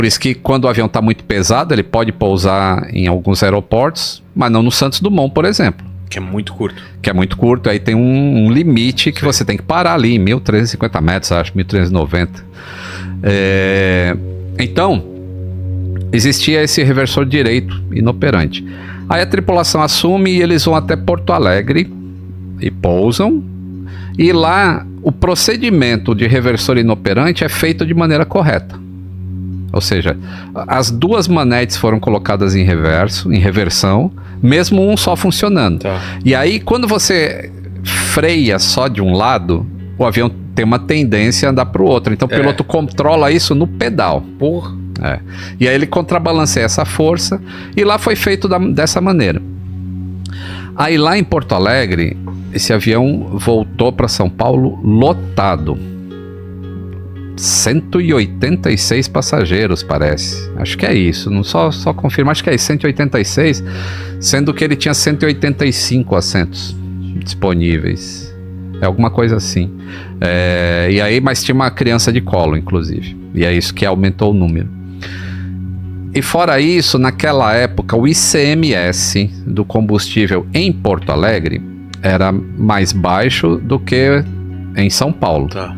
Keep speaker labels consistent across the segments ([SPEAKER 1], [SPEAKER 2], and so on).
[SPEAKER 1] Por isso que quando o avião está muito pesado, ele pode pousar em alguns aeroportos, mas não no Santos Dumont, por exemplo.
[SPEAKER 2] Que é muito curto.
[SPEAKER 1] Aí tem um limite que você tem que parar ali, em 1.350 metros, acho, 1.390. Então, existia esse reversor direito inoperante. Aí a tripulação assume e eles vão até Porto Alegre e pousam. E lá, o procedimento de reversor inoperante é feito de maneira correta. Ou seja, as duas manetes foram colocadas em reversão, mesmo um só funcionando.
[SPEAKER 2] Tá.
[SPEAKER 1] E aí, quando você freia só de um lado, o avião tem uma tendência a andar para o outro. Então, o piloto controla isso no pedal.
[SPEAKER 2] Porra.
[SPEAKER 1] E aí ele contrabalanceia essa força, e lá foi feito dessa maneira. Aí lá em Porto Alegre, esse avião voltou para São Paulo lotado. 186 passageiros, parece. Acho que é isso, não só confirma, acho que é isso, 186, sendo que ele tinha 185 assentos disponíveis. É alguma coisa assim. E aí, mas tinha uma criança de colo, inclusive. E é isso que aumentou o número. E fora isso, naquela época, o ICMS do combustível em Porto Alegre era mais baixo do que em São Paulo.
[SPEAKER 2] Tá.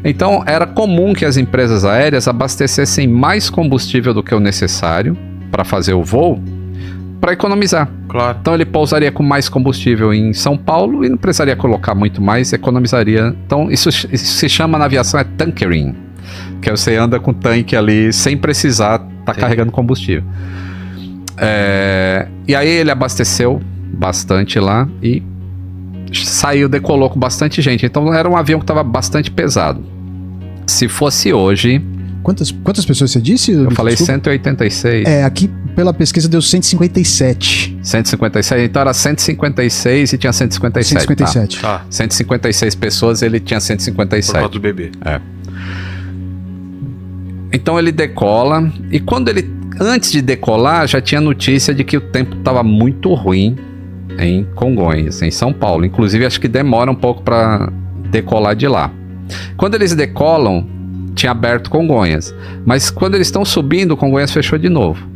[SPEAKER 1] Então, era comum que as empresas aéreas abastecessem mais combustível do que o necessário para fazer o voo, para economizar.
[SPEAKER 2] Claro.
[SPEAKER 1] Então, ele pousaria com mais combustível em São Paulo e não precisaria colocar muito mais, economizaria. Então, isso se chama na aviação tankering, que você anda com o tanque ali sem precisar estar carregando combustível. E aí ele abasteceu bastante lá e decolou com bastante gente. Então era um avião que estava bastante pesado. Se fosse hoje...
[SPEAKER 3] Quantas pessoas você disse?
[SPEAKER 1] Eu falei 186.
[SPEAKER 3] Aqui pela pesquisa deu 157.
[SPEAKER 1] 157, então era 156 e tinha 157.
[SPEAKER 3] 157.
[SPEAKER 2] Tá.
[SPEAKER 1] 156 pessoas, ele tinha 157.
[SPEAKER 2] Por causa do bebê.
[SPEAKER 1] Então ele decola, e antes de decolar, já tinha notícia de que o tempo estava muito ruim em Congonhas, em São Paulo. Inclusive, acho que demora um pouco para decolar de lá. Quando eles decolam, tinha aberto Congonhas. Mas quando eles estão subindo, Congonhas fechou de novo.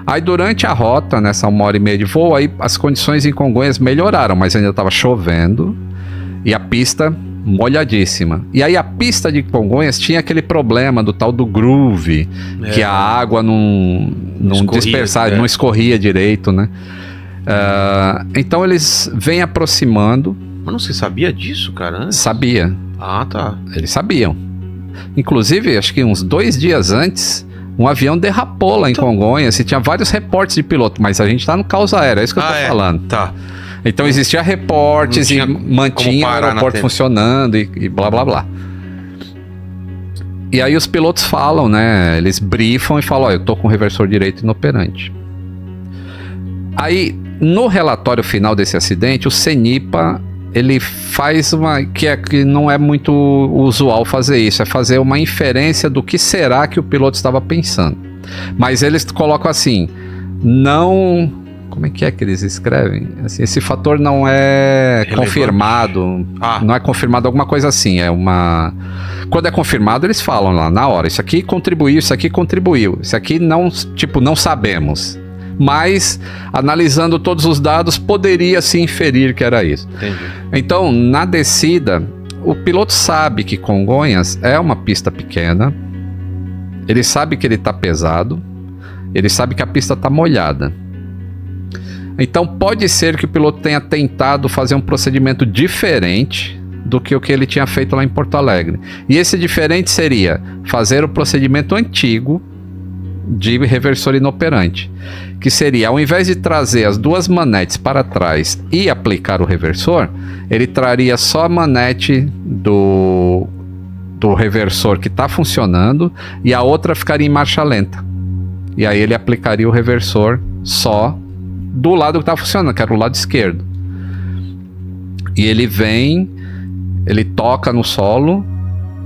[SPEAKER 1] Aí, durante a rota, nessa 1h30 de voo, aí as condições em Congonhas melhoraram, mas ainda estava chovendo e a pista molhadíssima. E aí, a pista de Congonhas tinha aquele problema do tal do groove, que a água não dispersava, não escorria direito, né? Então eles vêm aproximando.
[SPEAKER 2] Mas não se sabia disso, cara? Antes?
[SPEAKER 1] Sabia.
[SPEAKER 2] Ah, tá.
[SPEAKER 1] Eles sabiam. Inclusive, acho que uns 2 dias antes, um avião derrapou lá em Congonhas e tinha vários reportes de piloto, mas a gente tá no caos aéreo, é isso que eu tô falando.
[SPEAKER 2] Tá.
[SPEAKER 1] Então existia reportes e mantinha o aeroporto funcionando e blá blá blá. E aí os pilotos falam, né? Eles briefam e falam, eu tô com o reversor direito inoperante. Aí, no relatório final desse acidente, o CENIPA, ele faz que não é muito usual fazer isso, é fazer uma inferência do que será que o piloto estava pensando. Mas eles colocam assim, não... Como é que eles escrevem? Assim, esse fator não é confirmado, não é confirmado, alguma coisa assim, Quando é confirmado, eles falam lá na hora, isso aqui contribuiu, isso aqui não sabemos. Mas, analisando todos os dados, poderia se inferir que era isso.
[SPEAKER 2] Entendi.
[SPEAKER 1] Então, na descida, o piloto sabe que Congonhas é uma pista pequena, ele sabe que ele está pesado, ele sabe que a pista está molhada. Então, pode ser que o piloto tenha tentado fazer um procedimento diferente do que o que ele tinha feito lá em Porto Alegre. E esse diferente seria fazer o procedimento antigo de reversor inoperante, que seria, ao invés de trazer as duas manetes para trás e aplicar o reversor, ele traria só a manete do reversor que está funcionando e a outra ficaria em marcha lenta. E aí ele aplicaria o reversor só do lado que está funcionando, que era o lado esquerdo. E ele vem, ele toca no solo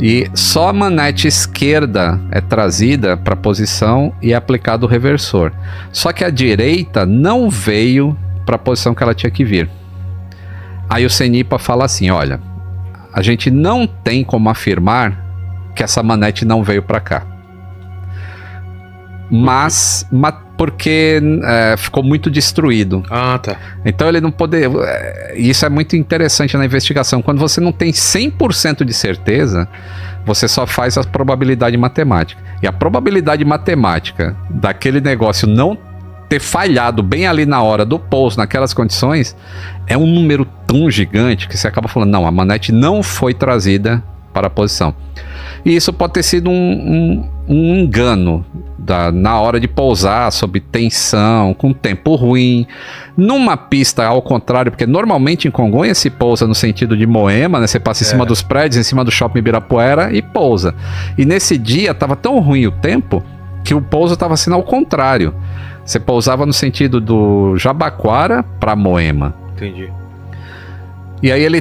[SPEAKER 1] e só a manete esquerda é trazida para a posição e é aplicado o reversor. Só que a direita não veio para a posição que ela tinha que vir. Aí o CENIPA fala assim, olha, a gente não tem como afirmar que essa manete não veio para cá. mas porque ficou muito destruído.
[SPEAKER 2] Ah, tá.
[SPEAKER 1] Então ele não poderia... Isso é muito interessante na investigação. Quando você não tem 100% de certeza, você só faz a probabilidade matemática. E a probabilidade matemática daquele negócio não ter falhado bem ali na hora do pouso, naquelas condições, é um número tão gigante que você acaba falando, não, a manete não foi trazida para a posição. E isso pode ter sido um engano na hora de pousar, sob tensão, com tempo ruim, numa pista ao contrário, porque normalmente em Congonhas se pousa no sentido de Moema, né? Você passa em cima dos prédios, em cima do shopping Ibirapuera e pousa. E nesse dia estava tão ruim o tempo que o pouso estava sendo ao contrário. Você pousava no sentido do Jabaquara para Moema.
[SPEAKER 2] Entendi.
[SPEAKER 1] E aí ele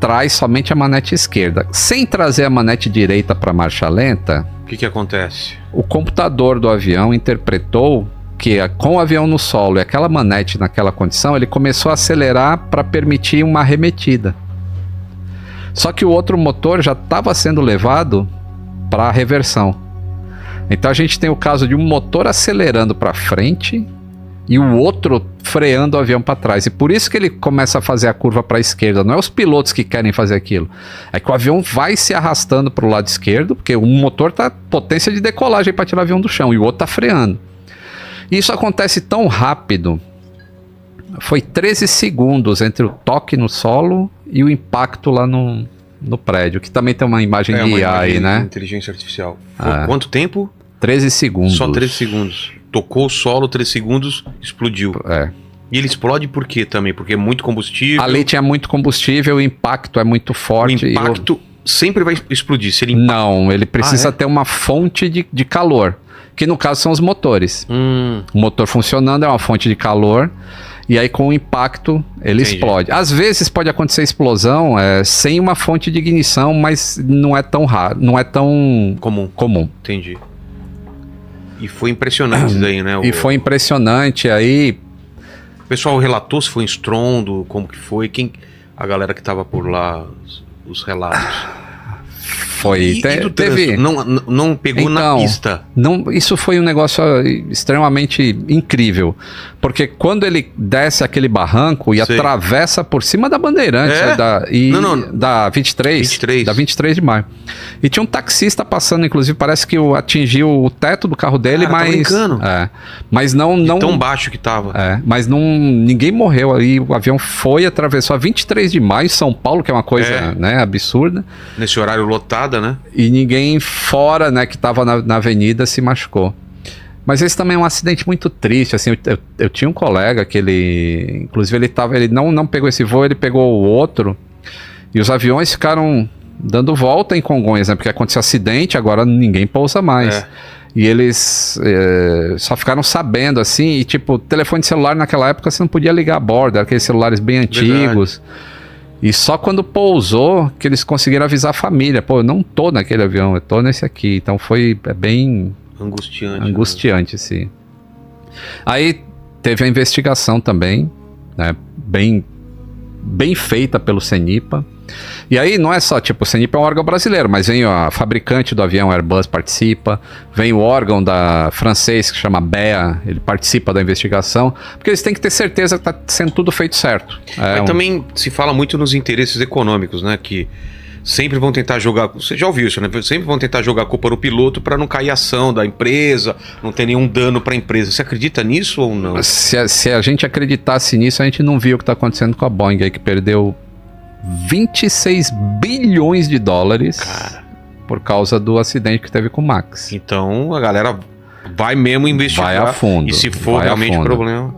[SPEAKER 1] traz somente a manete esquerda. Sem trazer a manete direita para marcha lenta,
[SPEAKER 2] O que acontece?
[SPEAKER 1] o computador do avião interpretou que com o avião no solo e aquela manete naquela condição, ele começou a acelerar para permitir uma arremetida. Só que o outro motor já estava sendo levado para a reversão. Então a gente tem o caso de um motor acelerando para frente e o outro freando o avião para trás. E por isso que ele começa a fazer a curva para a esquerda. Não é os pilotos que querem fazer aquilo. É que o avião vai se arrastando para o lado esquerdo, porque um motor está potência de decolagem para tirar o avião do chão e o outro está freando. E isso acontece tão rápido. Foi 13 segundos entre o toque no solo e o impacto lá no prédio, que também tem uma imagem de IA aí, né?
[SPEAKER 2] Inteligência artificial. Quanto tempo?
[SPEAKER 1] 13 segundos.
[SPEAKER 2] Só 13 segundos. Tocou o solo, 13 segundos, explodiu. E ele explode por quê também? Porque é muito combustível?
[SPEAKER 1] Ali tinha muito combustível, o impacto é muito forte.
[SPEAKER 2] O impacto sempre vai explodir? Se ele
[SPEAKER 1] Não, ele precisa ter uma fonte de calor, que no caso são os motores. O motor funcionando é uma fonte de calor, e aí com o impacto ele explode. Às vezes pode acontecer explosão sem uma fonte de ignição, mas não é tão raro, não é tão comum.
[SPEAKER 2] Entendi. E foi impressionante isso daí, né?
[SPEAKER 1] E foi impressionante, aí...
[SPEAKER 2] O pessoal relatou se foi um estrondo, como que foi, a galera que tava por lá, os relatos.
[SPEAKER 1] Foi.
[SPEAKER 2] E do teve. Não pegou na pista.
[SPEAKER 1] Não, isso foi um negócio extremamente incrível. Porque quando ele desce aquele barranco e atravessa por cima da Bandeirantes, da 23. Da 23 de maio. E tinha um taxista passando, inclusive, parece que atingiu o teto do carro dele, mas.
[SPEAKER 2] Tá brincando.
[SPEAKER 1] Mas não.
[SPEAKER 2] Tão baixo que tava.
[SPEAKER 1] Mas ninguém morreu ali. O avião atravessou a 23 de maio, São Paulo, que é uma coisa absurda.
[SPEAKER 2] Nesse horário lotado. Né?
[SPEAKER 1] E ninguém fora, né, que estava na avenida se machucou. Mas esse também é um acidente muito triste, assim, eu tinha um colega que ele, inclusive ele não pegou esse voo, ele pegou o outro, e os aviões ficaram dando volta em Congonhas, né, porque aconteceu acidente, agora ninguém pousa mais. E eles só ficaram sabendo, assim, e tipo, telefone celular naquela época você não podia ligar a bordo, eram aqueles celulares bem antigos. Verdade. E só quando pousou que eles conseguiram avisar a família. Pô, eu não tô naquele avião, eu tô nesse aqui. Então foi bem... Angustiante, sim. Aí teve a investigação também, né? Bem feita pelo CENIPA. E aí não é só, tipo, o CENIPA é um órgão brasileiro, mas vem a fabricante do avião, Airbus, participa, vem o órgão francês que chama BEA, ele participa da investigação, porque eles têm que ter certeza que está sendo tudo feito certo.
[SPEAKER 2] Também se fala muito nos interesses econômicos, né, que sempre vão tentar jogar, você já ouviu isso, né, sempre vão tentar jogar a culpa no piloto para não cair a ação da empresa, não ter nenhum dano para a empresa. Você acredita nisso ou não?
[SPEAKER 1] Se a gente acreditasse nisso, a gente não viu o que está acontecendo com a Boeing aí, que perdeu 26 bilhões de dólares por causa do acidente que teve com o Max.
[SPEAKER 2] Então a galera vai mesmo investigar.
[SPEAKER 1] Vai a fundo.
[SPEAKER 2] E se for realmente problema.